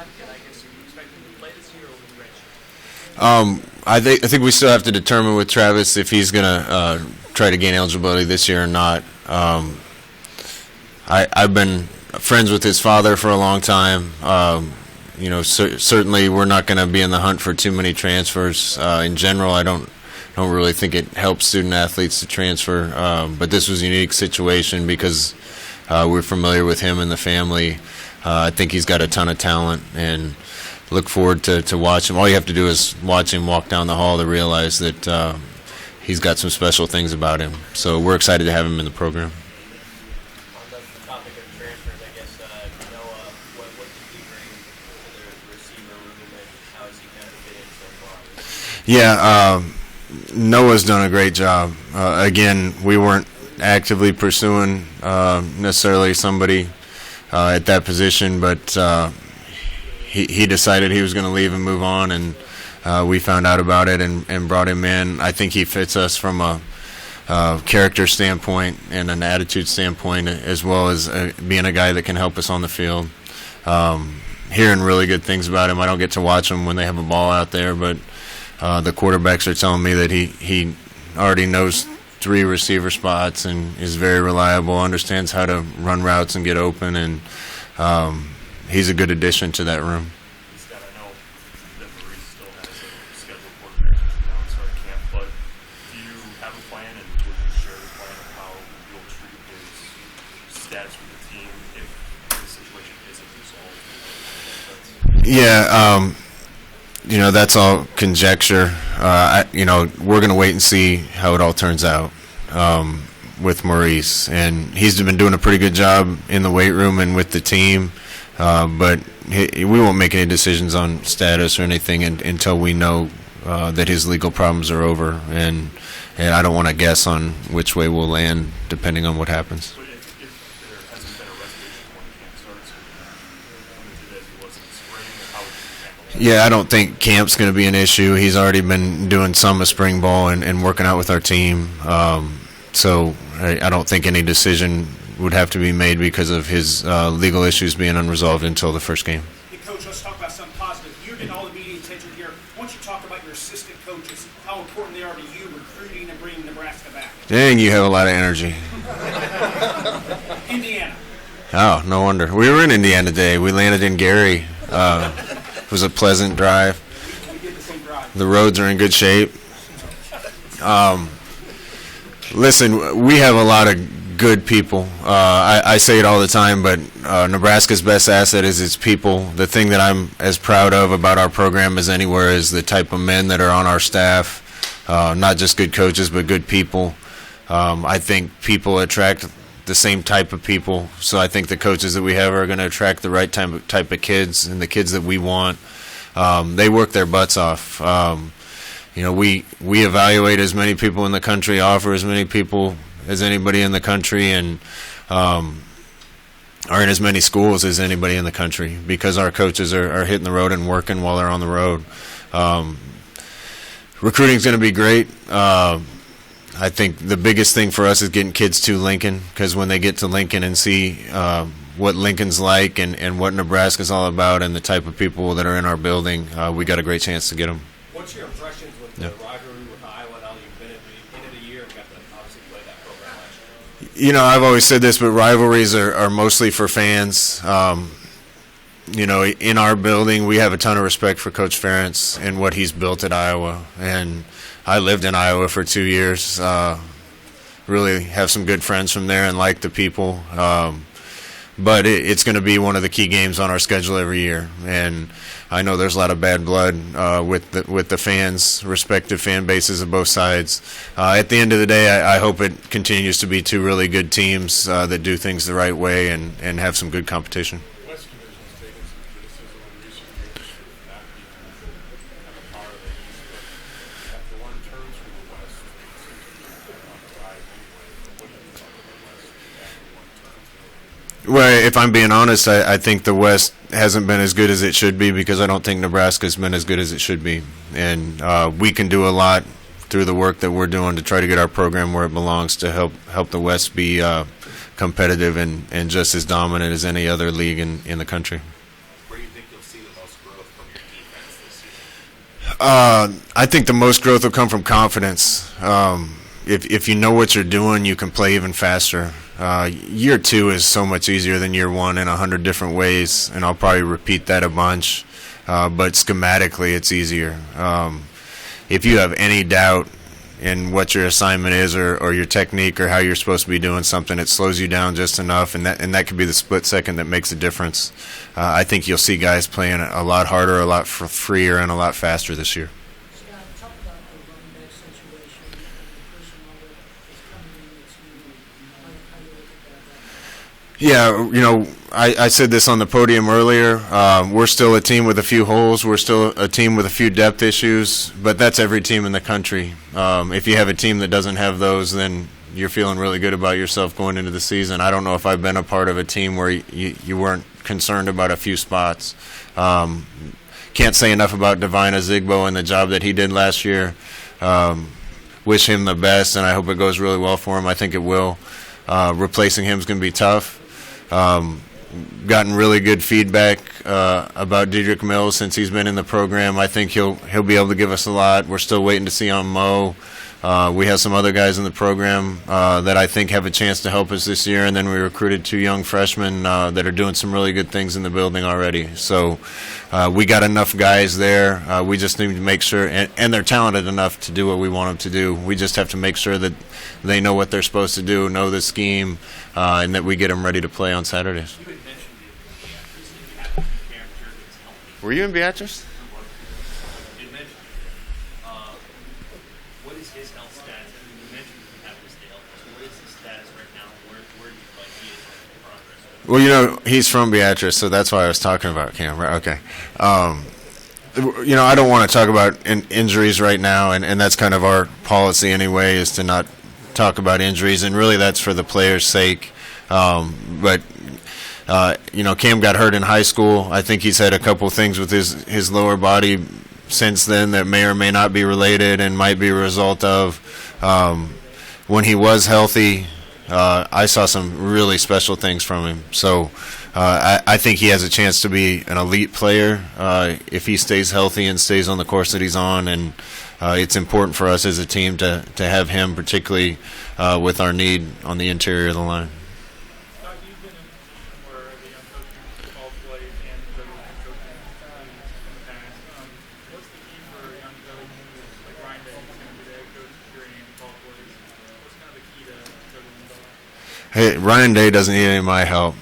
back, and I guess you expect him to play this year, or will he redshirt? I think we still have to determine with Travis if he's going to try to gain eligibility this year or not. I've been friends with his father for a long time. Certainly we're not going to be in the hunt for too many transfers. In general, I don't really think it helps student athletes to transfer. But this was a unique situation because we're familiar with him and the family. I think he's got a ton of talent and look forward to watch him. All you have to do is watch him walk down the hall to realize that he's got some special things about him. So we're excited to have him in the program. On the topic of transfers, I guess, Noah, what did he bring to the receiver room, and how has he kind of fit in so far? Yeah, Noah's done a great job. Again, we weren't actively pursuing necessarily somebody at that position, but he decided he was going to leave and move on, and we found out about it and brought him in. I think he fits us from a character standpoint and an attitude standpoint, as well as being a guy that can help us on the field. Hearing really good things about him. I don't get to watch him when they have a ball out there, but the quarterbacks are telling me that he already knows 3 receiver spots and is very reliable, understands how to run routes and get open, and he's a good addition to that room. Scott, I know that Maurice still has a scheduled quarterback now and start camp, but do you have a plan, and would you share the plan of how you'll treat his stats with the team if the situation isn't resolved? Yeah, that's all conjecture. We're going to wait and see how it all turns out with Maurice, and he's been doing a pretty good job in the weight room and with the team. But we won't make any decisions on status or anything until we know that his legal problems are over, and I don't want to guess on which way we'll land depending on what happens. But if there hasn't been a resolution when camp starts, limited as he was in the spring, how would you handle that? Yeah, I don't think camp's going to be an issue. He's already been doing some of spring ball and working out with our team. So I don't think any decision would have to be made because of his legal issues being unresolved until the first game. Hey, Coach, let's talk about something positive. You're getting all the media attention here. Why don't you talk about your assistant coaches, how important they are to you recruiting and bringing Nebraska back? Dang, you have a lot of energy. Indiana. Oh, no wonder. We were in Indiana today. We landed in Gary. It was a pleasant drive. We did the same drive. The roads are in good shape. Listen, we have a lot of good people. I say it all the time, but Nebraska's best asset is its people. The thing that I'm as proud of about our program as anywhere is the type of men that are on our staff, not just good coaches, but good people. I think people attract the same type of people, so I think the coaches that we have are going to attract the right type of kids and the kids that we want. They work their butts off. We evaluate as many people in the country, offer as many people as anybody in the country, and are in as many schools as anybody in the country because our coaches are hitting the road and working while they're on the road. Recruiting is going to be great. I think the biggest thing for us is getting kids to Lincoln, because when they get to Lincoln and see what Lincoln's like and what Nebraska's all about and the type of people that are in our building, we got a great chance to get them. What's your impressions with the rivalry with Iowa now that you've been at the end of the year and got to obviously play that program last year? I've always said this, but rivalries are mostly for fans. In our building, we have a ton of respect for Coach Ferentz and what he's built at Iowa. And I lived in Iowa for 2 years. Really have some good friends from there and like the people. But it's going to be one of the key games on our schedule every year. And I know there's a lot of bad blood with the fans, respective fan bases of both sides. At the end of the day, I hope it continues to be 2 really good teams that do things the right way and have some good competition. West Division's taken some criticism in recent years for not being kind of part of the East, but after one turns from the West, it seems to be on the rise anyway. What do you think about the West after one turn? Well, if I'm being honest, I think the West hasn't been as good as it should be because I don't think Nebraska's been as good as it should be. And we can do a lot through the work that we're doing to try to get our program where it belongs to help the West be competitive and just as dominant as any other league in the country. Where do you think you'll see the I think the most growth will come from confidence. If you know what you're doing, you can play even faster. Year 2 is so much easier than year 1 in 100 different ways, and I'll probably repeat that a bunch. But schematically, it's easier. If you have any doubt in what your assignment is or your technique or how you're supposed to be doing something, it slows you down just enough, and that could be the split second that makes a difference. I think you'll see guys playing a lot harder, a lot freer, and a lot faster this year. Scott, talk about the running back situation and the personnel that is coming in that's new. How do you look at that? Yeah, I said this on the podium earlier. We're still a team with a few holes. We're still a team with a few depth issues, but that's every team in the country. If you have a team that doesn't have those, then you're feeling really good about yourself going into the season. I don't know if I've been a part of a team where you weren't concerned about a few spots. Can't say enough about Divine Azigbo and the job that he did last year. Wish him the best, and I hope it goes really well for him. I think it will. Replacing him is going to be tough. Gotten really good feedback about Dedrick Mills since he's been in the program. I think he'll be able to give us a lot. We're still waiting to see on Mo. We have some other guys in the program that I think have a chance to help us this year, and then we recruited 2 young freshmen that are doing some really good things in the building already. So we got enough guys there. We just need to make sure, and they're talented enough to do what we want them to do. We just have to make sure that they know what they're supposed to do, know the scheme, and that we get them ready to play on Saturdays. You had mentioned Beatrice, and you have a character that's healthy. Were you in Beatrice? You mentioned what is his health status? I mean, you mentioned you have this deal. So what is his status right now? Where do you feel like he is in progress? Well, he's from Beatrice, so that's why I was talking about Cam. Right? Okay. I don't want to talk about injuries right now, and that's kind of our policy anyway, is to not talk about injuries, and really that's for the players' sake. But Cam got hurt in high school. I think he's had a couple things with his lower body since then that may or may not be related and might be a result of. When he was healthy, I saw some really special things from him. So I think he has a chance to be an elite player if he stays healthy and stays on the course that he's on. And it's important for us as a team to have him, particularly with our need on the interior of the line. Scott, you've been in a position where the young coaches all played and the veteran coaching in the past. What's the key for a young coach like Ryan Day, who's going to be the head coach during the call plays? What's kind of the key to juggling it all? Hey, Ryan Day doesn't need any of my help.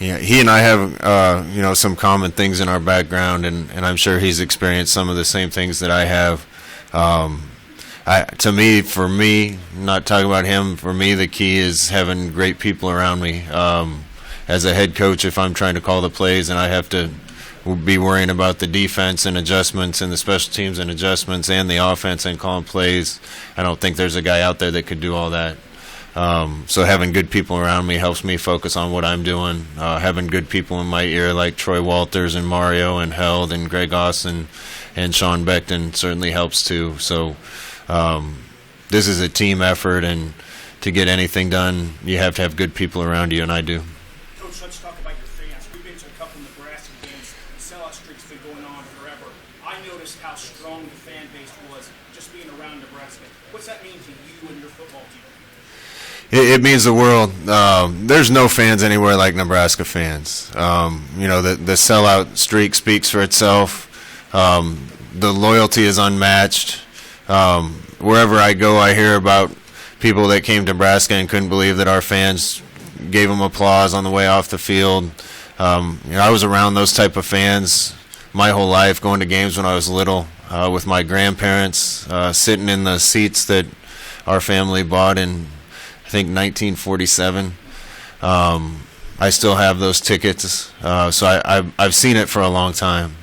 He and I have some common things in our background, and I'm sure he's experienced some of the same things that I have. For me, not talking about him, for me the key is having great people around me. As a head coach, if I'm trying to call the plays and I have to be worrying about the defense and adjustments and the special teams and adjustments and the offense and calling plays, I don't think there's a guy out there that could do all that. So having good people around me helps me focus on what I'm doing. Having good people in my ear like Troy Walters and Mario and Held and Greg Austin and Sean Beckton certainly helps too. So this is a team effort, and to get anything done, you have to have good people around you, and I do. Coach, let's talk about your fans. We've been to a couple of Nebraska games. The sellout streak's been going on forever. I noticed how strong the fan base was just being around Nebraska. What's that mean to you and your football team? It means the world. There's no fans anywhere like Nebraska fans. The sellout streak speaks for itself. The loyalty is unmatched. Wherever I go, I hear about people that came to Nebraska and couldn't believe that our fans gave them applause on the way off the field. I was around those type of fans my whole life, going to games when I was little with my grandparents, sitting in the seats that our family bought in, I think, 1947. I still have those tickets, so I've seen it for a long time.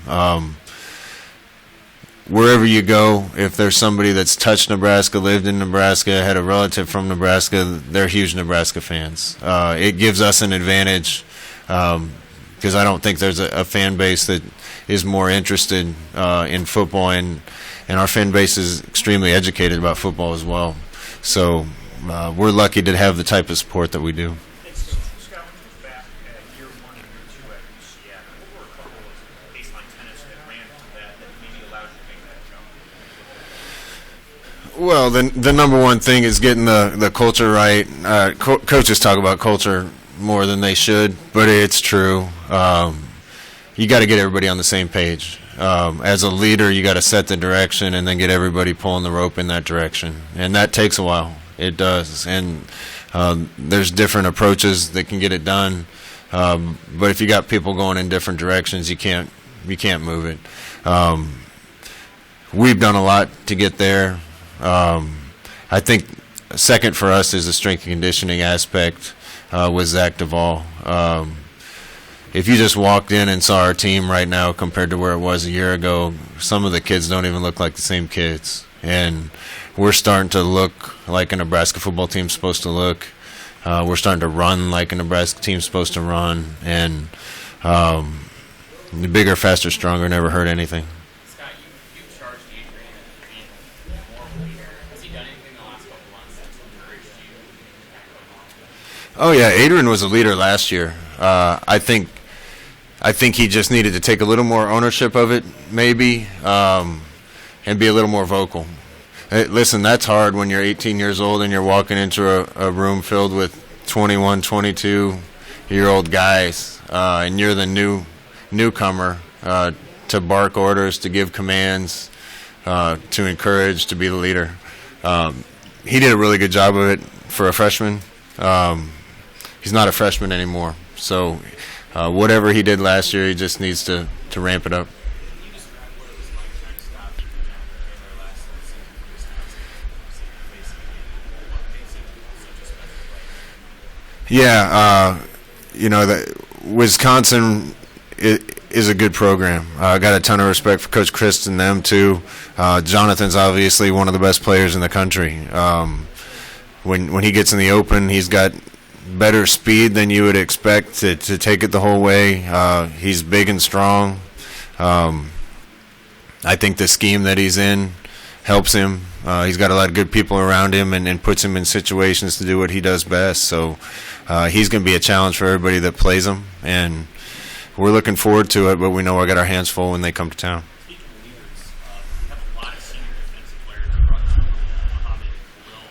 Wherever you go, if there's somebody that's touched Nebraska, lived in Nebraska, had a relative from Nebraska, they're huge Nebraska fans. It gives us an advantage because I don't think there's a fan base that is more interested in football, and our fan base is extremely educated about football as well. So we're lucky to have the type of support that we do. Scott, when you look back at year 1 and year 2 at UCF, what were a couple of baseline tenets that ran from that maybe allowed Well, the number one thing is getting the culture right. Coaches talk about culture more than they should, but it's true. You got to get everybody on the same page. As a leader, you got to set the direction and then get everybody pulling the rope in that direction, and that takes a while. It does, and there's different approaches that can get it done. But if you got people going in different directions, you can't move it. We've done a lot to get there. I think second for us is the strength and conditioning aspect with Zach Duvall. If you just walked in and saw our team right now compared to where it was a year ago, some of the kids don't even look like the same kids. And we're starting to look like a Nebraska football team's supposed to look. We're starting to run like a Nebraska team's supposed to run. And bigger, faster, stronger never hurt anything. Scott, you charged Adrian as being more of a leader. Has he done anything the last couple months that's encouraged you to kind of go along? Oh, yeah, Adrian was a leader last year. I think he just needed to take a little more ownership of it, maybe, and be a little more vocal. Hey, listen, that's hard when you're 18 years old and you're walking into a room filled with 21, 22-year-old guys, and you're the newcomer to bark orders, to give commands, to encourage, to be the leader. He did a really good job of it for a freshman. He's not a freshman anymore, so whatever he did last year, he just needs to ramp it up. Can you describe what it was like trying to stop you in their last season for Wisconsin? What makes it such a special place? Yeah, that Wisconsin is a good program. I got a ton of respect for Coach Christ and them too. Jonathan's obviously one of the best players in the country. When he gets in the open, he's got better speed than you would expect to take it the whole way. He's big and strong. I think the scheme that he's in helps him. He's got a lot of good people around him and puts him in situations to do what he does best. So he's going to be a challenge for everybody that plays him, and we're looking forward to it, but we know I got our hands full when they come to town. Speaking of leaders, you have a lot of senior defensive players across Muhammad and Khalil.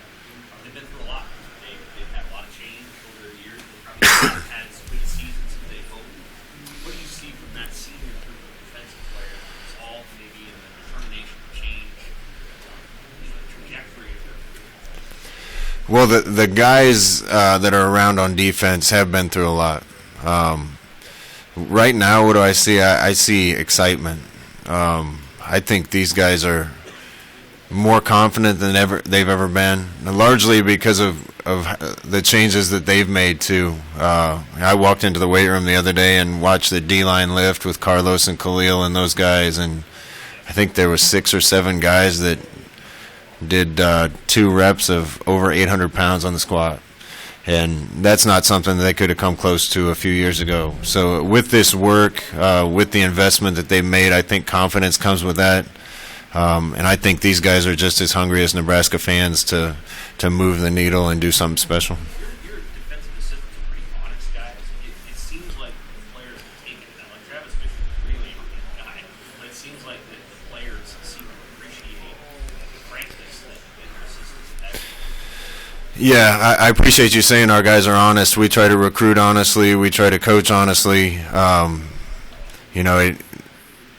They've been through a lot. They've had a lot of change over the years. They probably haven't had as good a seasons as they hoped. What do you see from that senior group of defensive players? It's all maybe in the determination to change the trajectory of their career. Well, the guys that are around on defense have been through a lot. Right now, what do I see? I see excitement. I think these guys are more confident than they've ever been, largely because of the changes that they've made too. I walked into the weight room the other day and watched the D-line lift with Carlos and Khalil and those guys, and I think there was 6 or 7 guys that did 2 reps of over 800 pounds on the squat. And that's not something that they could have come close to a few years ago. So with this work, with the investment that they've made, I think confidence comes with that. And I think these guys are just as hungry as Nebraska fans to move the needle and do something special. Your defensive assistants are pretty honest guys. It seems like the players have taken that. Like Travis Fisher is really a good guy, but it seems like the players seem to appreciate the frankness that your assistants have. Yeah, I appreciate you saying our guys are honest. We try to recruit honestly. We try to coach honestly.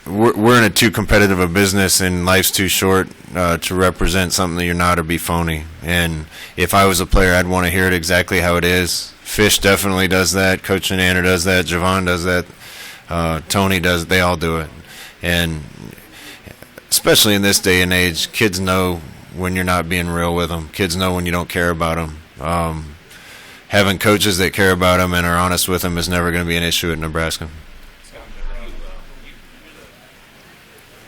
We're in a too competitive a business, and life's too short to represent something that you're not or be phony. And if I was a player, I'd want to hear it exactly how it is. Fish definitely does that. Coach Shenander does that. Javon does that. Tony does. They all do it. And especially in this day and age, kids know when you're not being real with them. Kids know when you don't care about them. Having coaches that care about them and are honest with them is never going to be an issue at Nebraska. Scott, you're the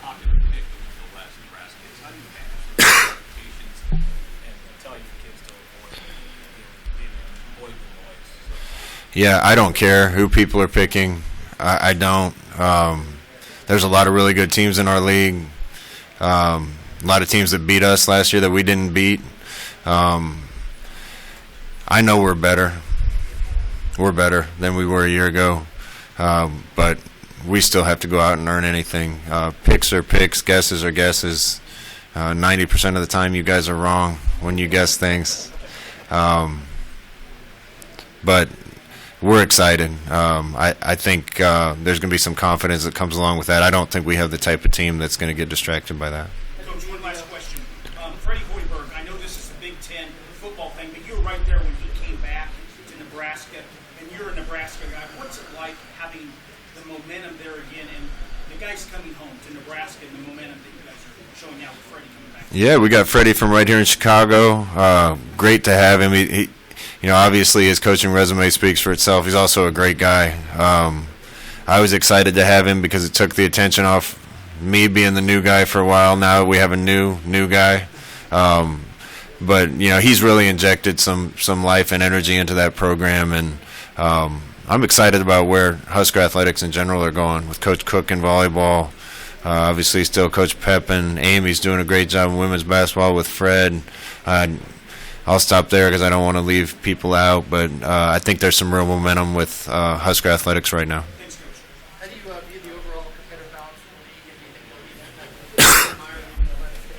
popular pick of the last Nebraska. How do you manage the expectations and tell your kids to avoid the noise? Yeah, I don't care who people are picking. I don't. There's a lot of really good teams in our league. A lot of teams that beat us last year that we didn't beat. I know we're better. We're better than we were a year ago. But we still have to go out and earn anything. Picks are picks, guesses are guesses. 90% of the time you guys are wrong when you guess things. But we're excited. I think there's going to be some confidence that comes along with that. I don't think we have the type of team that's going to get distracted by that. Coach, one last question. Freddie Hoiberg, I know this is the Big Ten football thing, but you were right there when he came back to Nebraska, and you're a Nebraska guy. What's it like having the momentum there again, and the guys coming home to Nebraska and the momentum that you guys are showing now with Freddie coming back? Yeah, we got Freddie from right here in Chicago. Great to have him. He obviously his coaching resume speaks for itself. He's also a great guy. I was excited to have him because it took the attention off me being the new guy for a while. Now we have a new guy. But he's really injected some life and energy into that program, and I'm excited about where Husker athletics in general are going with Coach Cook in volleyball. Obviously, still Coach Pep and Amy's doing a great job in women's basketball with Fred. I'll stop there because I don't want to leave people out, but I think there's some real momentum with Husker athletics right now. Thanks, Coach. How do you view the overall competitive balance in the league, and do you think it'll be impacted?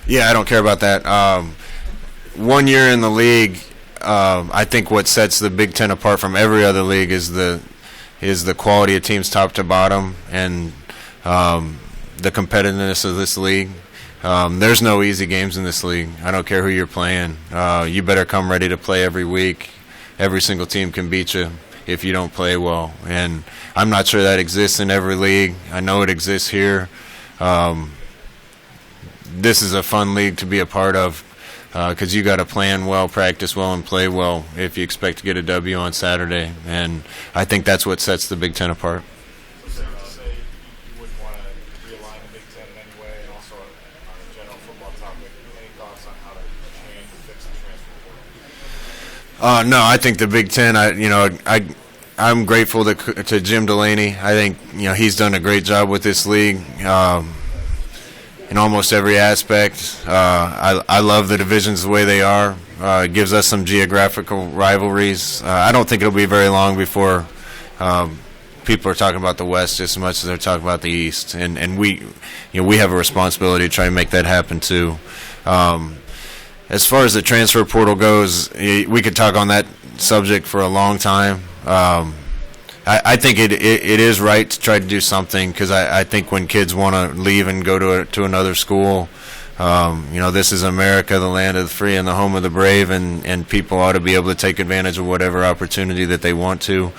Yeah, I don't care about that. 1 year in the league, I think what sets the Big Ten apart from every other league is the quality of teams top to bottom and the competitiveness of this league. There's no easy games in this league. I don't care who you're playing. You better come ready to play every week. Every single team can beat you if you don't play well. And I'm not sure that exists in every league. I know it exists here. This is a fun league to be a part of because you got to plan well, practice well, and play well if you expect to get a W on Saturday. And I think that's what sets the Big Ten apart. So to say you wouldn't want to realign the Big Ten in any way, and also on a general football topic, any thoughts on how to change and fix the transfer portal? No, I think the Big Ten. I'm grateful to Jim Delaney. I think he's done a great job with this league in almost every aspect. I love the divisions the way they are. It gives us some geographical rivalries. I don't think it'll be very long before people are talking about the West just as much as they're talking about the East, and we have a responsibility to try and make that happen too. As far as the transfer portal goes, we could talk on that subject for a long time. I think it is right to try to do something because I think when kids want to leave and go to another school, this is America, the land of the free and the home of the brave, and people ought to be able to take advantage of whatever opportunity that they want to.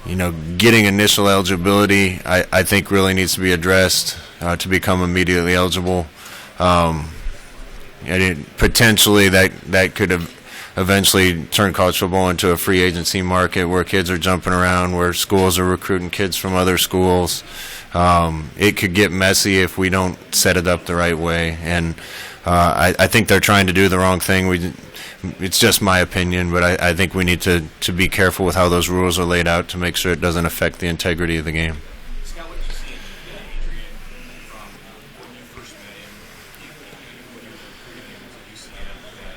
Getting initial eligibility, I think really needs to be addressed to become immediately eligible. Potentially that could have eventually turn college football into a free agency market where kids are jumping around, where schools are recruiting kids from other schools. It could get messy if we don't set it up the right way, and I think they're trying to do the wrong thing. It's just my opinion, but I think we need to be careful with how those rules are laid out to make sure it doesn't affect the integrity of the game. Scott, what did you see in Adrian from when you first met him, when you were recruiting him to UCF, that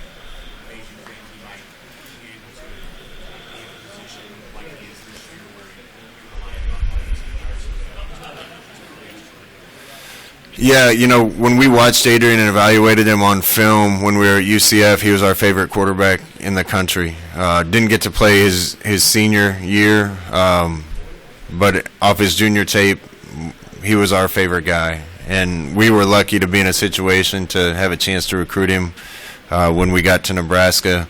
made you think he might be able to be in a position like he is this year where you're relying on players and Yeah, when we watched Adrian and evaluated him on film when we were at UCF, he was our favorite quarterback in the country. Didn't get to play his senior year, but off his junior tape, he was our favorite guy. And we were lucky to be in a situation to have a chance to recruit him when we got to Nebraska.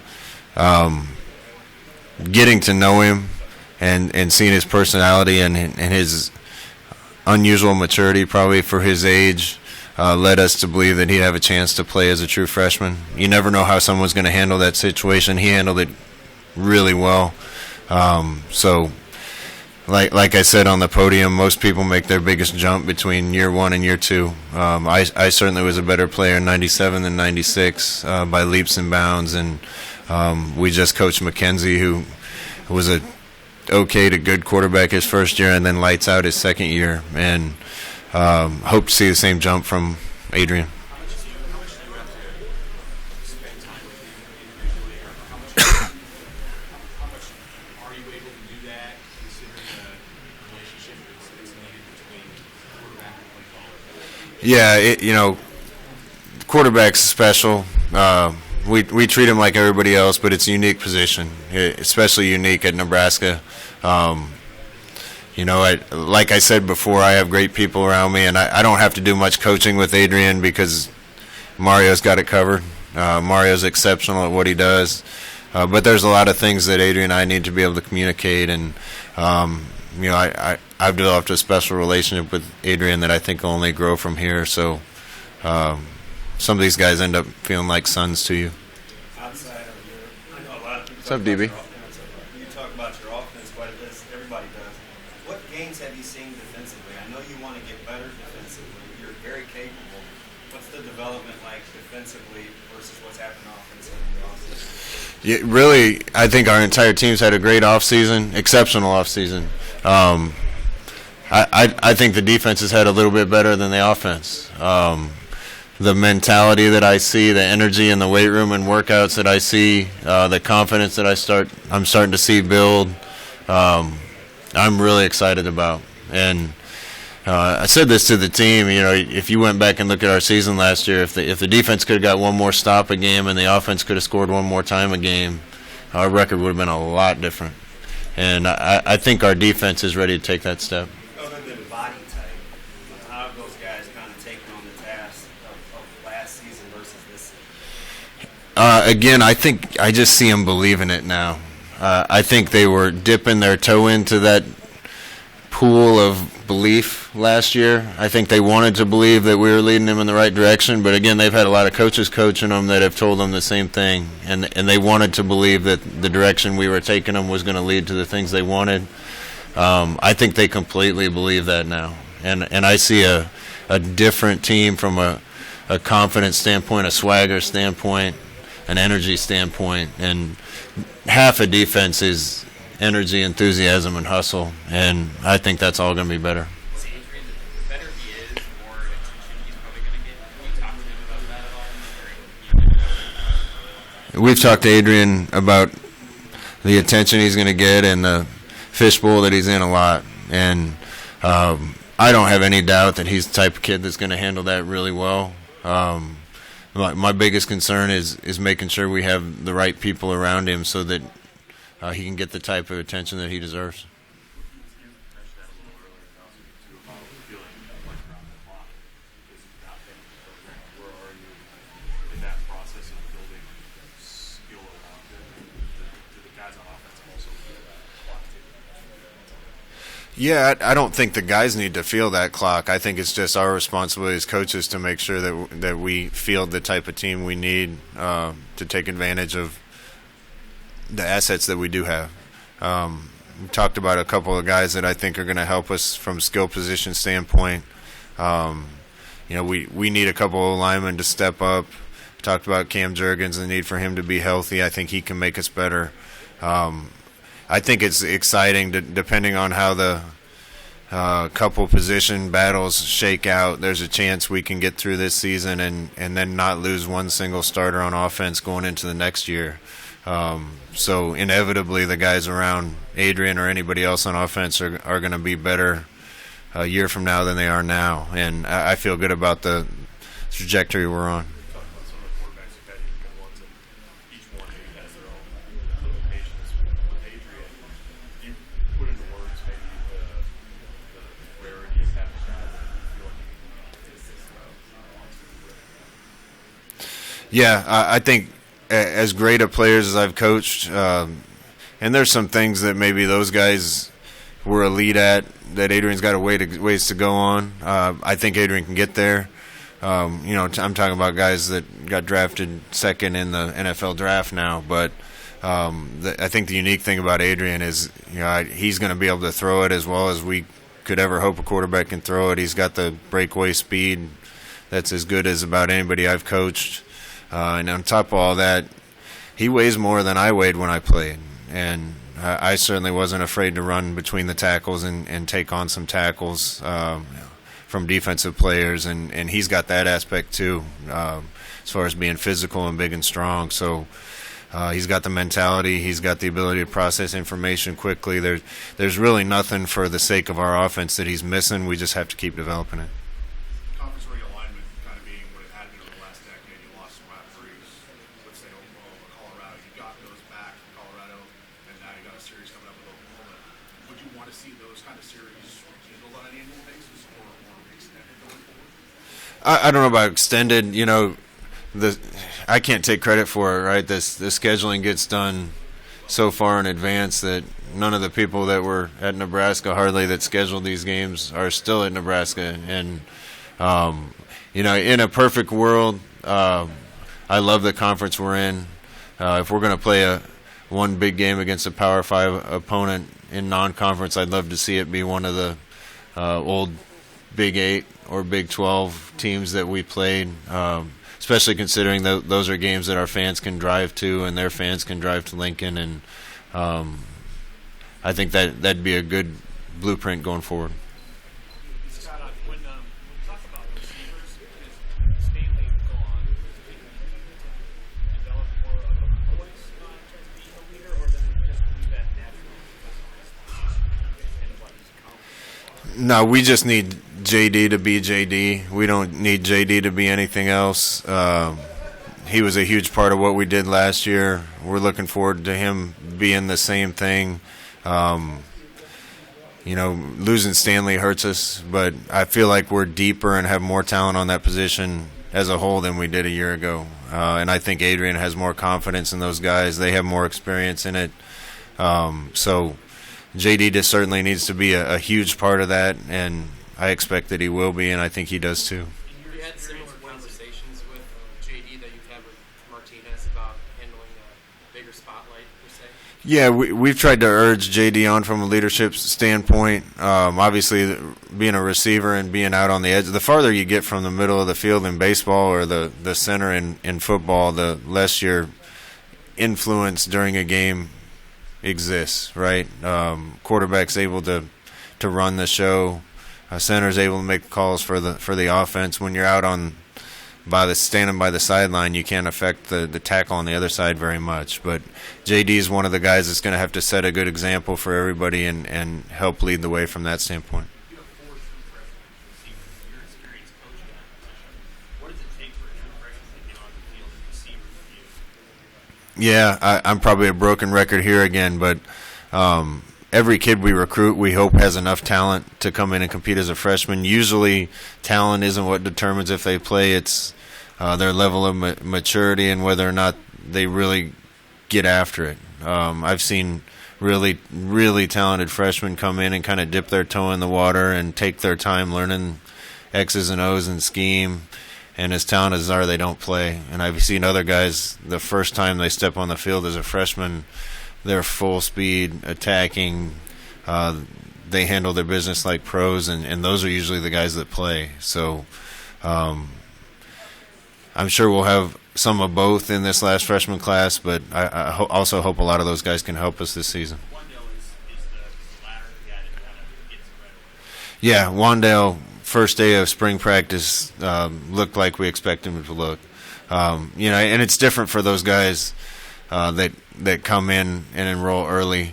Getting to know him and seeing his personality and his unusual maturity probably for his age led us to believe that he'd have a chance to play as a true freshman. You never know how someone's going to handle that situation. He handled it really well. So like I said on the podium, most people make their biggest jump between year one and year two. I certainly was a better player in 97 than 96 by leaps and bounds, and we just coached McKenzie, who was a okay to good quarterback his first year and then lights out his second year, and hope to see the same jump from Adrian. how much do you have to spend time with him individually, or how much are you able to do that considering the relationship that's needed between quarterback and play caller? Yeah, quarterback's special. We treat him like everybody else, but it's a unique position, especially unique at Nebraska. Like I said before, I have great people around me, and I don't have to do much coaching with Adrian because Mario's got it covered. Mario's exceptional at what he does. But there's a lot of things that Adrian and I need to be able to communicate, and I've developed a special relationship with Adrian that I think will only grow from here. So some of these guys end up feeling like sons to you. Outside of What's up, DB? you talk about your offense quite a bit. Everybody does. What gains have you seen defensively? I know you want to get better defensively. You're very capable. What's the development like defensively versus what's happened offensively in the offseason? Yeah, really, I think our entire team's had a great offseason, exceptional offseason. I think the defense has had a little bit better than the offense. The mentality that I see, the energy in the weight room and workouts that I see, the confidence that I'm starting to see build, I'm really excited about. And I said this to the team, if you went back and look at our season last year, if the defense could have got one more stop a game and the offense could have scored one more time a game, our record would have been a lot different. And I think our defense is ready to take that step. Other than body type, how have those guys kind of taken on the task of last season versus this season? Again, I think I just see them believing it now. I think they were dipping their toe into that pool of belief last year. I think they wanted to believe that we were leading them in the right direction, but again, they've had a lot of coaches coaching them that have told them the same thing, and they wanted to believe that the direction we were taking them was going to lead to the things they wanted. I think they completely believe that now, and I see a different team from a confidence standpoint, a swagger standpoint, an energy standpoint, and half a defense is energy, enthusiasm, and hustle, and I think that's all going to be better. So Adrian, the better he is, the more attention he's probably going to get. Can you talk to him about that at all? We've talked to Adrian about the attention he's going to get and the fishbowl that he's in a lot, and I don't have any doubt that he's the type of kid that's going to handle that really well. My biggest concern is making sure we have the right people around him so that he can get the type of attention that he deserves. You mentioned that a little earlier, too, about feeling like around the clock because you've not been in the program. Where are you in that process of building skill around it? Do the guys on offense also feel that clock ticking? Yeah, I don't think the guys need to feel that clock. I think it's just our responsibility as coaches to make sure that we field the type of team we need to take advantage of the assets that we do have. We talked about a couple of guys that I think are going to help us from skill position standpoint. We need a couple of linemen to step up. Talked about Cam Jurgens, the need for him to be healthy. I think he can make us better. I think it's exciting, depending on how the couple position battles shake out. There's a chance we can get through this season and then not lose one single starter on offense going into the next year. So inevitably the guys around Adrian or anybody else on offense are going to be better a year from now than they are now. And I feel good about the trajectory we're on. Talk about some of the quarterbacks you've had, even good ones, and each one maybe has their own limitations. With Adrian, you put into words maybe the rarity of having a guy that you feel like you can take this route with. Yeah, I think as great of players as I've coached, and there's some things that maybe those guys were elite at that Adrian's got a ways to go on. I think Adrian can get there. I'm talking about guys that got drafted second in the NFL draft now, but I think the unique thing about Adrian is he's going to be able to throw it as well as we could ever hope a quarterback can throw it. He's got the breakaway speed that's as good as about anybody I've coached. And on top of all that, he weighs more than I weighed when I played. And I certainly wasn't afraid to run between the tackles and take on some tackles from defensive players. And he's got that aspect too, as far as being physical and big and strong. So he's got the mentality. He's got the ability to process information quickly. There's really nothing for the sake of our offense that he's missing. We just have to keep developing it. Conference where you brought those back from Colorado, and now you got a series coming up with Oklahoma. Would you want to see those kind of series rekindled on an annual basis or extended going forward? I don't know about extended. You know, I can't take credit for it, right? The scheduling gets done so far in advance that none of the people that were at Nebraska hardly that scheduled these games are still at Nebraska. And, you know, in a perfect world, I love the conference we're in. If we're going to play one big game against a Power 5 opponent in non-conference, I'd love to see it be one of the old Big 8 or Big 12 teams that we played, especially considering those are games that our fans can drive to and their fans can drive to Lincoln. And I think that'd be a good blueprint going forward. Scott, when we talk about receivers, is Stanley gone? Develop more of a voice in terms of being a leader, or does it just do that naturally and what he's accomplished? No, we just need JD to be JD. We don't need JD to be anything else. He was a huge part of what we did last year. We're looking forward to him being the same thing. You know, losing Stanley hurts us, but I feel like we're deeper and have more talent on that position as a whole than we did a year ago. And I think Adrian has more confidence in those guys. They have more experience in it. So JD just certainly needs to be a huge part of that, and I expect that he will be, and I think he does too. You had similar conversations with JD that you've had with Martinez about handling a bigger spotlight, per se? Yeah, we've tried to urge JD on from a leadership standpoint. Obviously, being a receiver and being out on the edge, the farther you get from the middle of the field in baseball or the center in football, the less your influence during a game exists, right? Quarterback's able to run the show. Center's able to make calls for the offense. When you're out standing by the sideline, you can't affect the tackle on the other side very much. But JD is one of the guys that's going to have to set a good example for everybody and help lead the way from that standpoint. You have 4 true freshmen receivers. Your experience coaching that position, what does it take for a true freshman to get on the field as a receiver for you? Yeah, I'm probably a broken record here again, but every kid we recruit, we hope has enough talent to come in and compete as a freshman. Usually, talent isn't what determines if they play. It's their level of maturity and whether or not they really get after it. I've seen really, really talented freshmen come in and kind of dip their toe in the water and take their time learning X's and O's and scheme. And as talented as they don't play. And I've seen other guys, the first time they step on the field as a freshman, they're full speed, attacking. They handle their business like pros, and those are usually the guys that play. So I'm sure we'll have some of both in this last freshman class, but I also hope a lot of those guys can help us this season. Wandale is the latter guy that kind of gets it right away. Yeah, Wandale, first day of spring practice, looked like we expect him to look. You know, and it's different for those guys that come in and enroll early.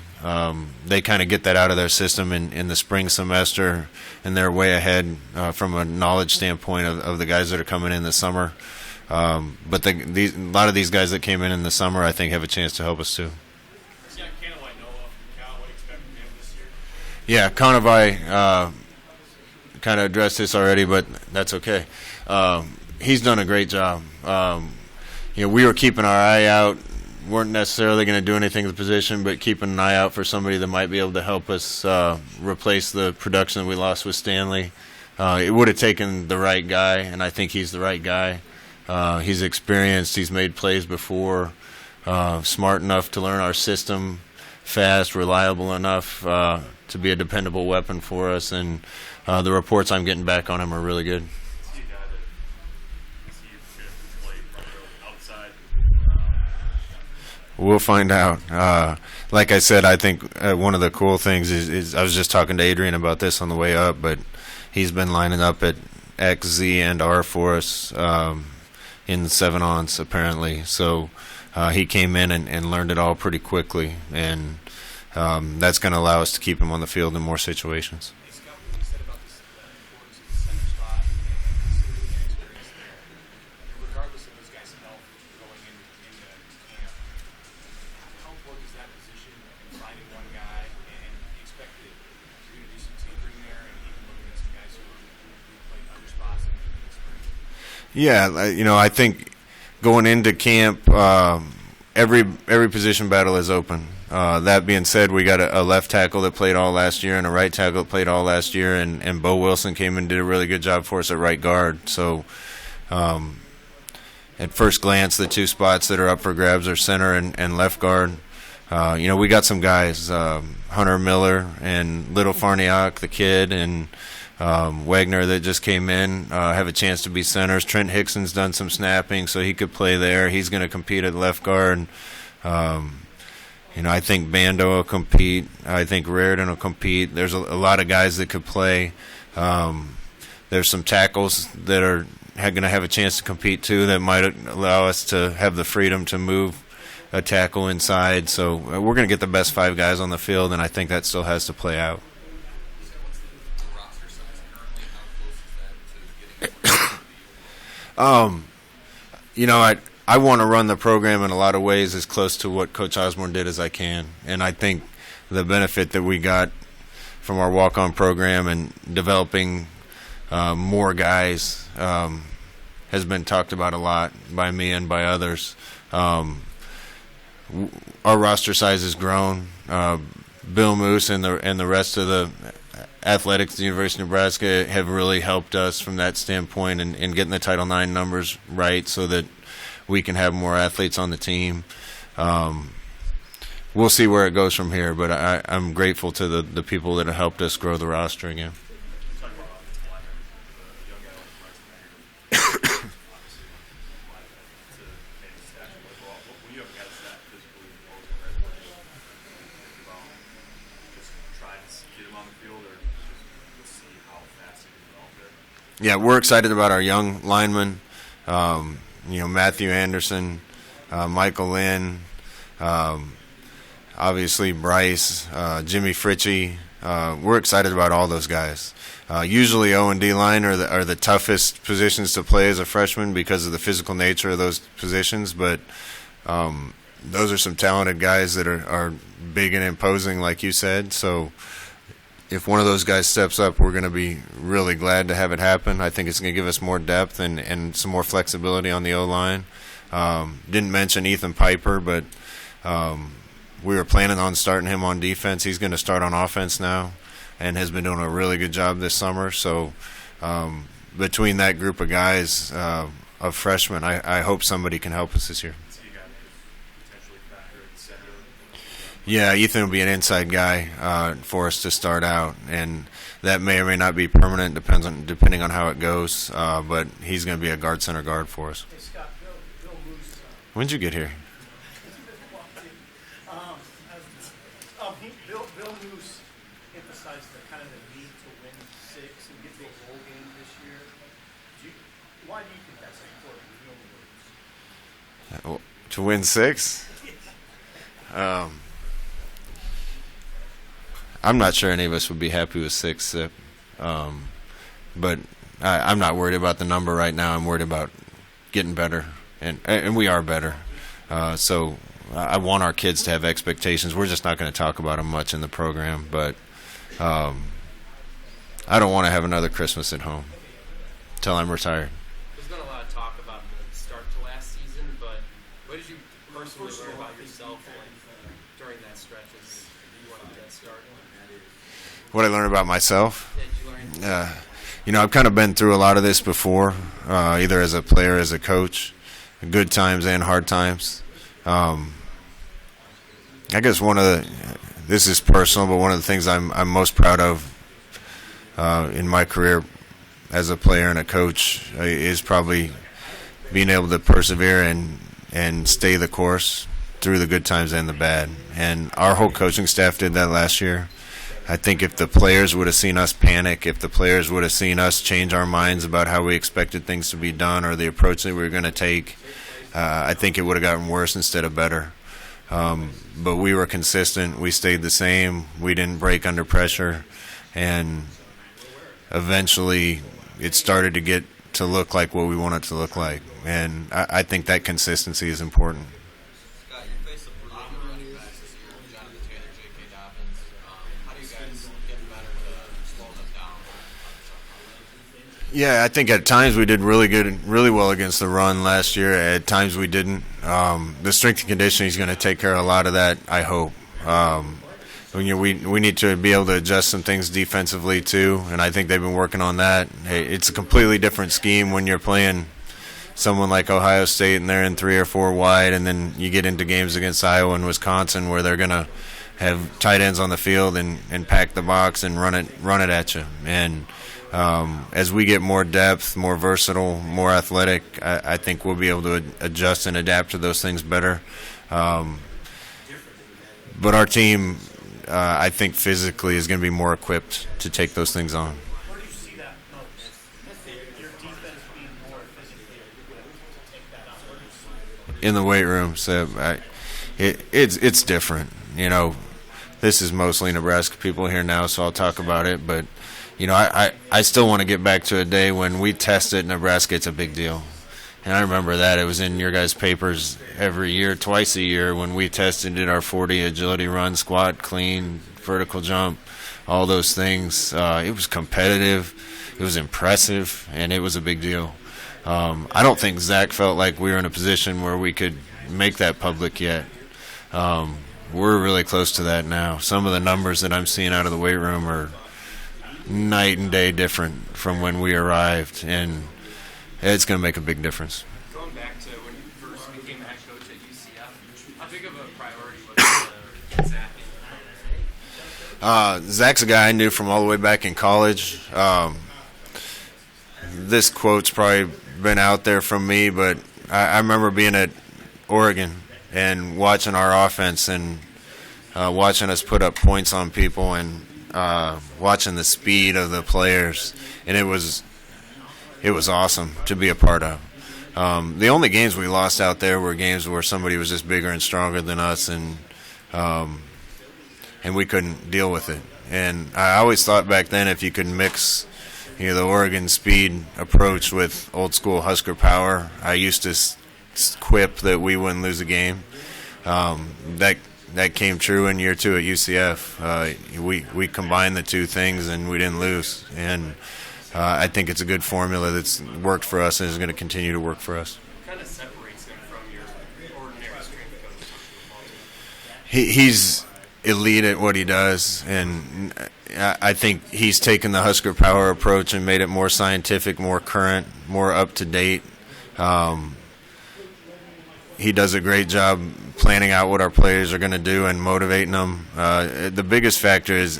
They kind of get that out of their system in the spring semester, and they're way ahead from a knowledge standpoint of the guys that are coming in the summer. But a lot of these guys that came in the summer, I think, have a chance to help us too. Yeah, Canaway Noah from Cal, what do you expect from him this year? Yeah, Conaway kind of addressed this already, but that's okay. He's done a great job. You know, we were keeping our eye out. Weren't necessarily going to do anything to the position, but keeping an eye out for somebody that might be able to help us replace the production that we lost with Stanley. It would have taken the right guy, and I think he's the right guy. He's experienced. He's made plays before. Smart enough to learn our system, fast, reliable enough to be a dependable weapon for us. And the reports I'm getting back on him are really good. Is he a guy that is he a fit to play from outside? We'll find out. Like I said, I think one of the cool things is I was just talking to Adrian about this on the way up, but he's been lining up at X, Z, and R for us in 7-ons apparently. So he came in and learned it all pretty quickly, and that's going to allow us to keep him on the field in more situations. Hey, Scott, what you said about this, the importance of the center spot and considering the experience there, regardless of those guys' health going into camp, that position and finding one guy, and you expect that you're going to do some tinkering there, and even looking at some guys who played other spots in the spring? Yeah, I think going into camp, every position battle is open. That being said, we got a left tackle that played all last year and a right tackle that played all last year, and Bo Wilson came in and did a really good job for us at right guard. So at first glance, the two spots that are up for grabs are center and left guard. We got some guys, Hunter Miller and Little Farniak, the kid, and Wagner that just came in, have a chance to be centers. Trent Hickson's done some snapping, so he could play there. He's going to compete at left guard. I think Bando will compete. I think Reardon will compete. There's a lot of guys that could play. There's some tackles that are going to have a chance to compete too that might allow us to have the freedom to move a tackle inside. So we're going to get the best 5 guys on the field, and I think that still has to play out. I want to run the program in a lot of ways as close to what Coach Osborne did as I can. And I think the benefit that we got from our walk-on program and developing more guys has been talked about a lot by me and by others. Our roster size has grown. Bill Moose and the rest of the athletics at the University of Nebraska have really helped us from that standpoint in getting the Title IX numbers right so that we can have more athletes on the team. We'll see where it goes from here, but I'm grateful to the people that have helped us grow the roster again. Yeah, we're excited about our young linemen. Matthew Anderson, Michael Lynn, obviously Bryce, Jimmy Fritchie. We're excited about all those guys. Usually O&D line are the toughest positions to play as a freshman because of the physical nature of those positions, but those are some talented guys that are big and imposing, like you said. So if one of those guys steps up, we're going to be really glad to have it happen. I think it's going to give us more depth and some more flexibility on the O-line. Didn't mention Ethan Piper, but we were planning on starting him on defense. He's going to start on offense now and has been doing a really good job this summer. So between that group of guys, of freshmen, I hope somebody can help us this year. Yeah, Ethan will be an inside guy for us to start out, and that may or may not be permanent, depending on how it goes. But he's going to be a guard center guard for us. Hey Scott, Bill Moose. When did you get here? Bill Moose emphasized the need to win 6 and get to a bowl game this year. Why do you think that's important? To win 6? I'm not sure any of us would be happy with 6, but I'm not worried about the number right now. I'm worried about getting better, and we are better. So I want our kids to have expectations. We're just not going to talk about them much in the program, but I don't want to have another Christmas at home until I'm retired. There's been a lot of talk about the start to last season, but what did you personally learn about yourself during that stretch as you wanted to start? What I learned about myself? I've kind of been through a lot of this before, either as a player, as a coach, good times and hard times. I guess this is personal, but one of the things I'm most proud of in my career as a player and a coach is probably being able to persevere and stay the course through the good times and the bad. And our whole coaching staff did that last year. I think if the players would have seen us panic, if the players would have seen us change our minds about how we expected things to be done or the approach that we were going to take, I think it would have gotten worse instead of better. But we were consistent. We stayed the same. We didn't break under pressure. And eventually it started to get to look like what we want it to look like. And I think that consistency is important. Scott, you face a locker running backs this year, Jonathan Taylor, J.K. Dobbins. How do you guys get better to slow them down? Yeah, I think at times we did really well against the run last year. At times we didn't. The strength and conditioning is going to take care of a lot of that, I hope. We need to be able to adjust some things defensively too, and I think they've been working on that. It's a completely different scheme when you're playing someone like Ohio State and they're in 3 or 4 wide, and then you get into games against Iowa and Wisconsin where they're going to have tight ends on the field and pack the box and run it at you. And as we get more depth, more versatile, more athletic, I think we'll be able to adjust and adapt to those things better. But our team, I think physically is going to be more equipped to take those things on. Where do you see that most? Your defense being more physically equipped to take that on? In the weight room, so it's different. This is mostly Nebraska people here now, so I'll talk about it. But I still want to get back to a day when we tested Nebraska. It's a big deal. And I remember that. It was in your guys' papers every year, twice a year, when we tested, did our 40 agility run, squat, clean, vertical jump, all those things. It was competitive. It was impressive, and it was a big deal. I don't think Zach felt like we were in a position where we could make that public yet. We're really close to that now. Some of the numbers that I'm seeing out of the weight room are night and day different from when we arrived, and it's going to make a big difference. Going back to when you first became head coach at UCF, how big of a priority was it to get Zach in? Zach's a guy I knew from all the way back in college. This quote's probably been out there from me, but I remember being at Oregon and watching our offense and watching us put up points on people and watching the speed of the players, and it was awesome to be a part of. The only games we lost out there were games where somebody was just bigger and stronger than us, and we couldn't deal with it. And I always thought back then if you could mix the Oregon speed approach with old school Husker power, I used to quip that we wouldn't lose a game. That came true in year 2 at UCF. We combined the two things and we didn't lose. And I think it's a good formula that's worked for us and is going to continue to work for us. What kind of separates him from your ordinary strength coach? He's elite at what he does, and I think he's taken the Husker power approach and made it more scientific, more current, more up to date. He does a great job planning out what our players are going to do and motivating them. The biggest factor is,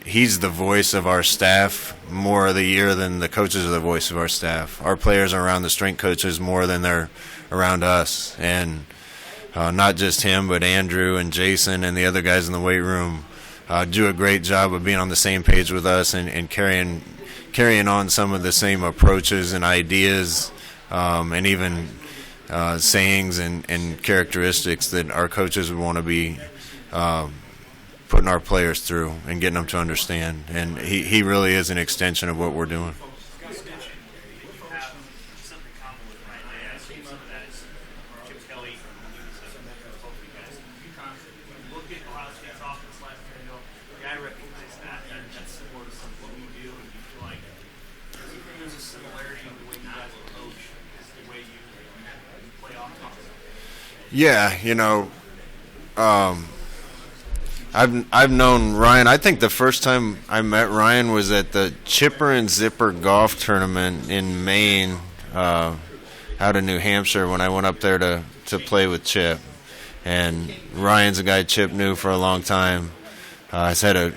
he's the voice of our staff more of the year than the coaches are the voice of our staff. Our players are around the strength coaches more than they're around us. And not just him, but Andrew and Jason and the other guys in the weight room do a great job of being on the same page with us and carrying on some of the same approaches and ideas and even sayings and characteristics that our coaches would want to be putting our players through and getting them to understand. And he really is an extension of what we're doing. Yeah, I've known Ryan. I think the first time I met Ryan was at the Chipper and Zipper golf tournament in Maine, out of New Hampshire, when I went up there to play with Chip. And Ryan's a guy Chip knew for a long time. He's had a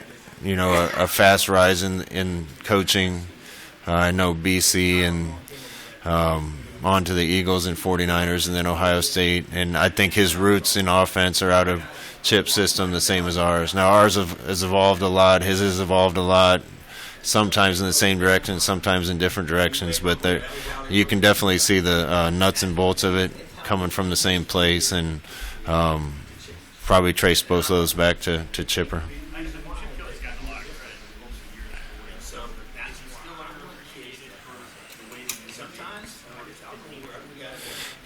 fast rise in coaching. I know BC and on to the Eagles and 49ers and then Ohio State. And I think his roots in offense are out of Chip's system the same as ours. Now, ours has evolved a lot. His has evolved a lot, sometimes in the same direction, sometimes in different directions. But you can definitely see the nuts and bolts of it coming from the same place, and probably trace both of those back to Chipper.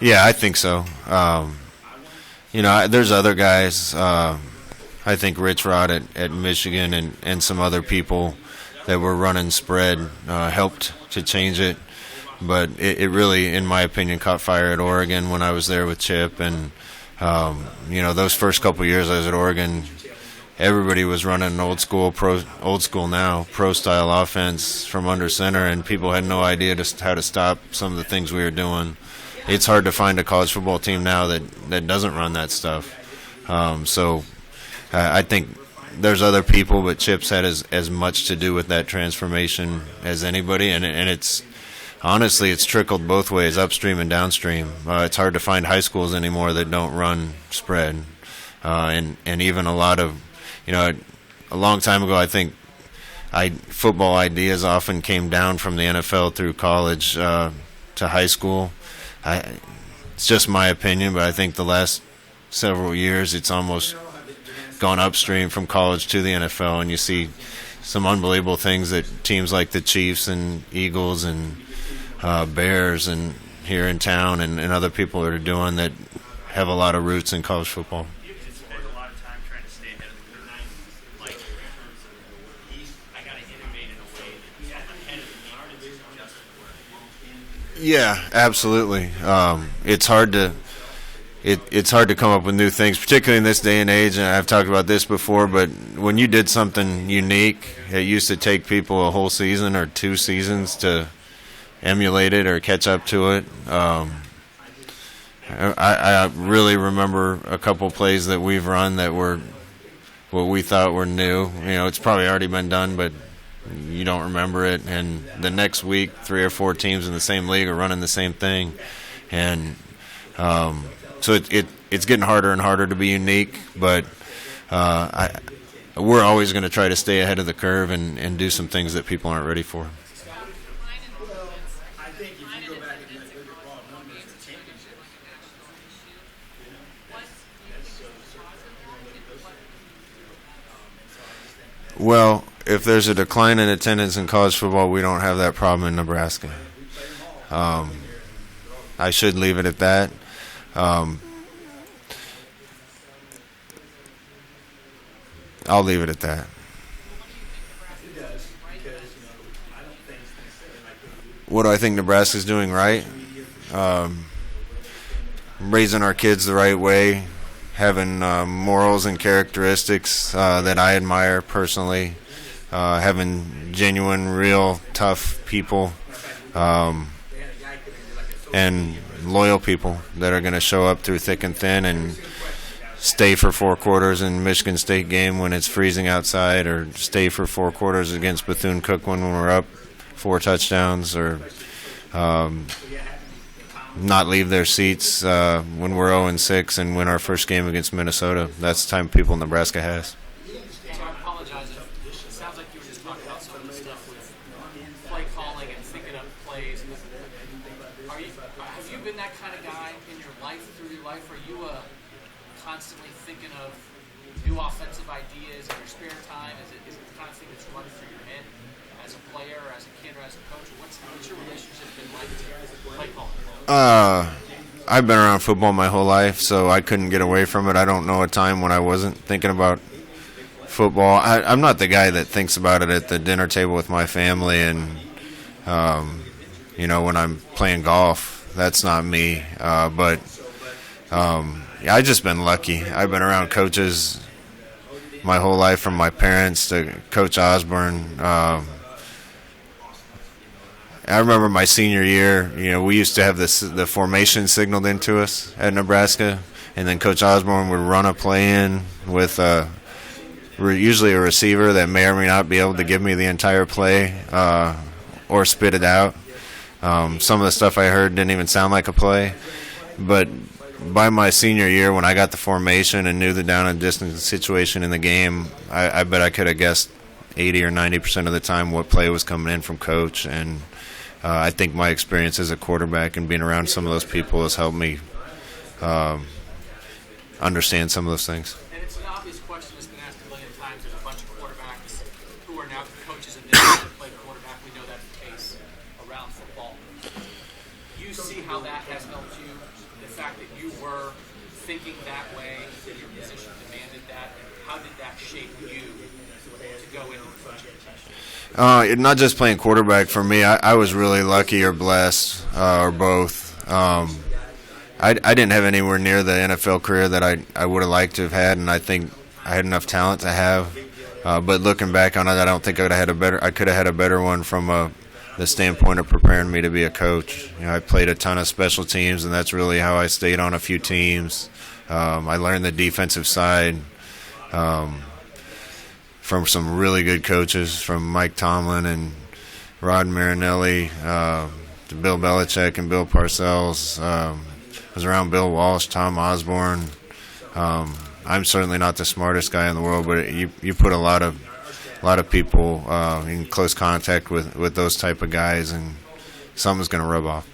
Yeah, I think so. There's other guys. I think Rich Rod at Michigan and some other people that were running spread helped to change it. But it really, in my opinion, caught fire at Oregon when I was there with Chip. And, those first couple years I was at Oregon, everybody was running an old school pro-style offense from under center, and people had no idea how to stop some of the things we were doing. It's hard to find a college football team now that doesn't run that stuff. I think there's other people, but Chip's had as much to do with that transformation as anybody, and it's honestly it's trickled both ways, upstream and downstream. It's hard to find high schools anymore that don't run spread, and even a lot of, a long time ago, I think football ideas often came down from the NFL through college to high school. It's just my opinion, but I think the last several years it's almost gone upstream from college to the NFL, and you see some unbelievable things that teams like the Chiefs and Eagles and Bears and here in town and other people are doing that have a lot of roots in college football. You spend a lot of time trying to stay ahead of the curve. Like, I got to innovate in a way that's ahead of the game. Yeah, absolutely. It's hard to come up with new things, particularly in this day and age, and I've talked about this before, but when you did something unique, it used to take people a whole season or 2 seasons to emulate it or catch up to it. I really remember a couple plays that we've run that were what we thought were new. It's probably already been done, but you don't remember it, and the next week 3 or 4 teams in the same league are running the same thing, and so it's getting harder and harder to be unique, but we're always going to try to stay ahead of the curve and do some things that people aren't ready for. I think if you go back and look at raw numbers, the championship. Well, if there's a decline in attendance in college football, we don't have that problem in Nebraska. I should leave it at that. I'll leave it at that. What do I think Nebraska's doing right? Raising our kids the right way, having morals and characteristics that I admire personally, having genuine, real, tough people, and loyal people that are going to show up through thick and thin and stay for 4 quarters in Michigan State game when it's freezing outside, or stay for 4 quarters against Bethune-Cookman when we're up 4 touchdowns, or not leave their seats when we're 0-6 and win our first game against Minnesota. That's the time people in Nebraska has. I apologize. It sounds like you were just talking about some of the stuff with play calling and thinking of plays. Have you been that kind of guy in your life, through your life? Are you constantly thinking of new offensive ideas in your spare time? Is it the kind of thing that's running through your head as a player, or as a kid, or as a coach? What's your relationship been like to play calling? I've been around football my whole life, so I couldn't get away from it. I don't know a time when I wasn't thinking about football. I'm not the guy that thinks about it at the dinner table with my family and, when I'm playing golf. That's not me. But I've just been lucky. I've been around coaches my whole life, from my parents to Coach Osborne. I remember my senior year, we used to have the formation signaled into us at Nebraska, and then Coach Osborne would run a play in with usually a receiver that may or may not be able to give me the entire play or spit it out. Some of the stuff I heard didn't even sound like a play. But by my senior year, when I got the formation and knew the down and distance situation in the game, I bet I could have guessed 80 or 90% of the time what play was coming in from Coach. And I think my experience as a quarterback and being around some of those people has helped me understand some of those things. And it's an obvious question that's been asked a million times. There's a bunch of quarterbacks who are now coaches and didn't play quarterback. We know that's the case around football. You see how that has helped you, the fact that you were thinking that way? That your position demanded that? How did that shape you to go into coaching? Not just playing quarterback for me. I was really lucky or blessed, or both. I didn't have anywhere near the NFL career that I would have liked to have had, and I think I had enough talent to have. But looking back on it, I don't think I could have had a better one from the standpoint of preparing me to be a coach. I played a ton of special teams, and that's really how I stayed on a few teams. I learned the defensive side from some really good coaches, from Mike Tomlin and Rod Marinelli, to Bill Belichick and Bill Parcells. I was around Bill Walsh, Tom Osborne. I'm certainly not the smartest guy in the world, but you put a lot of people in close contact with those type of guys, and something's going to rub off.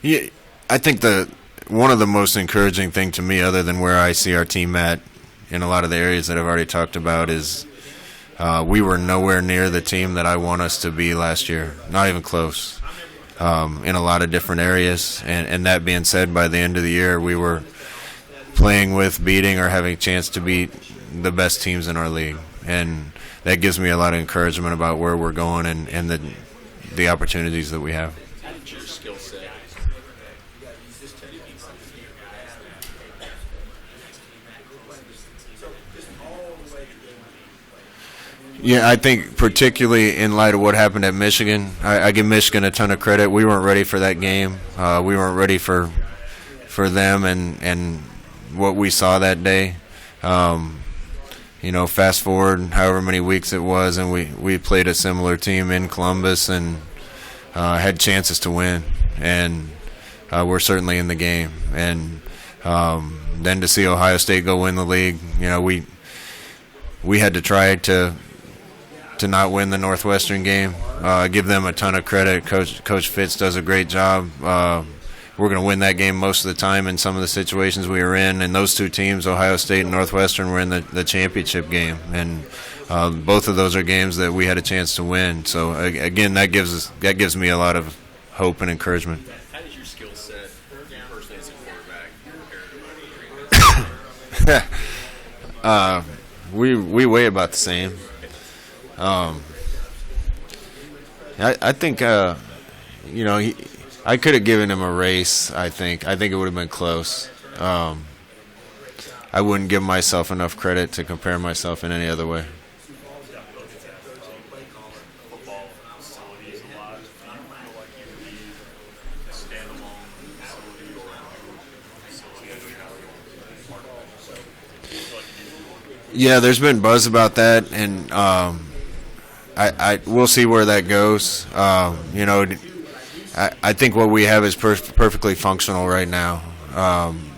Yeah, I think one of the most encouraging thing to me, other than where I see our team at in a lot of the areas that I've already talked about, is we were nowhere near the team that I want us to be last year. Not even close. In a lot of different areas. And that being said, by the end of the year, we were playing with, beating, or having a chance to beat the best teams in our league. And that gives me a lot of encouragement about where we're going and the opportunities that we have. How did your skill set Yeah, I think particularly in light of what happened at Michigan, I give Michigan a ton of credit. We weren't ready for that game. We weren't ready for them and what we saw that day. Fast forward however many weeks it was, and we played a similar team in Columbus and had chances to win. And we're certainly in the game. And then to see Ohio State go win the league, we had to try to not win the Northwestern game. Give them a ton of credit. Coach Fitz does a great job. We're going to win that game most of the time in some of the situations we were in. And those two teams, Ohio State and Northwestern, were in the championship game. And both of those are games that we had a chance to win. So, again, that gives me a lot of hope and encouragement. How did your skill set, personally as a quarterback, compare to we weigh about the same. I think I could have given him a race. I think it would have been close. I wouldn't give myself enough credit to compare myself in any other way. Football facilities a lot. Do you feel like you need a standalone facility or a new facility as part of it? Yeah, there's been buzz about that, and we'll see where that goes. I think what we have is perfectly functional right now.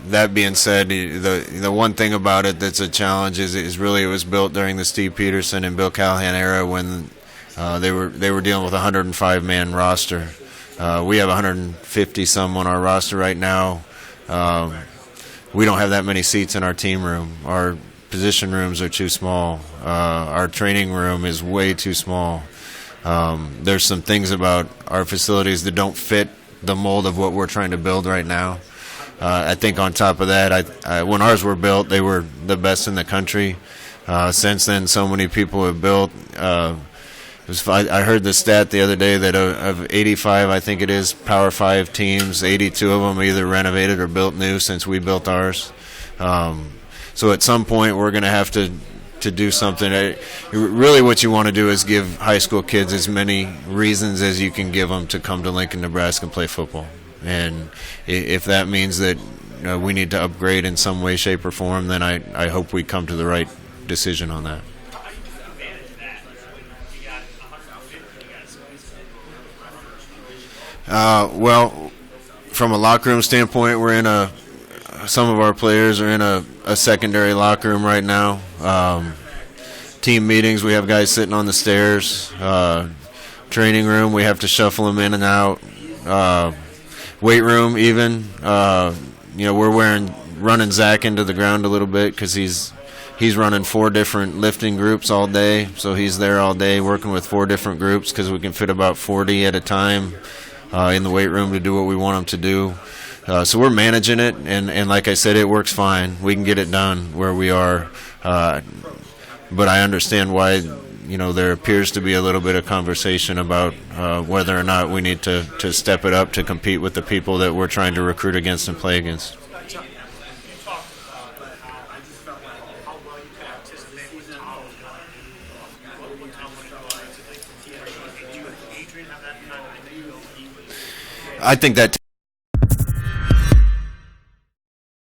That being said, the one thing about it that's a challenge is really it was built during the Steve Peterson and Bill Callahan era when they were dealing with a 105-man roster. We have 150 some on our roster right now. We don't have that many seats in our team room. Our position rooms are too small. Our training room is way too small. There's some things about our facilities that don't fit the mold of what we're trying to build right now. I think on top of that, when ours were built, they were the best in the country. Since then, so many people have built. I heard the stat the other day that of 85, I think it is, Power 5 teams, 82 of them either renovated or built new since we built ours. So at some point, we're going to have to do something. Really what you want to do is give high school kids as many reasons as you can give them to come to Lincoln, Nebraska and play football. And if that means that we need to upgrade in some way, shape, or form, then I hope we come to the right decision on that. Well, from a locker room standpoint, we're in some of our players are in a secondary locker room right now. Team meetings, we have guys sitting on the stairs. Training room, we have to shuffle them in and out. Weight room, even. We're running Zach into the ground a little bit because he's he's running 4 different lifting groups all day, so he's there all day working with 4 different groups because we can fit about 40 at a time in the weight room to do what we want them to do. So we're managing it, and like I said, it works fine. We can get it done where we are, but I understand why there appears to be a little bit of conversation about whether or not we need to step it up to compete with the people that we're trying to recruit against and play against. You talked about how I just felt like how well you could anticipate with Tom. What Tom would do. Did you and Adrian have that kind of? I know you. I think that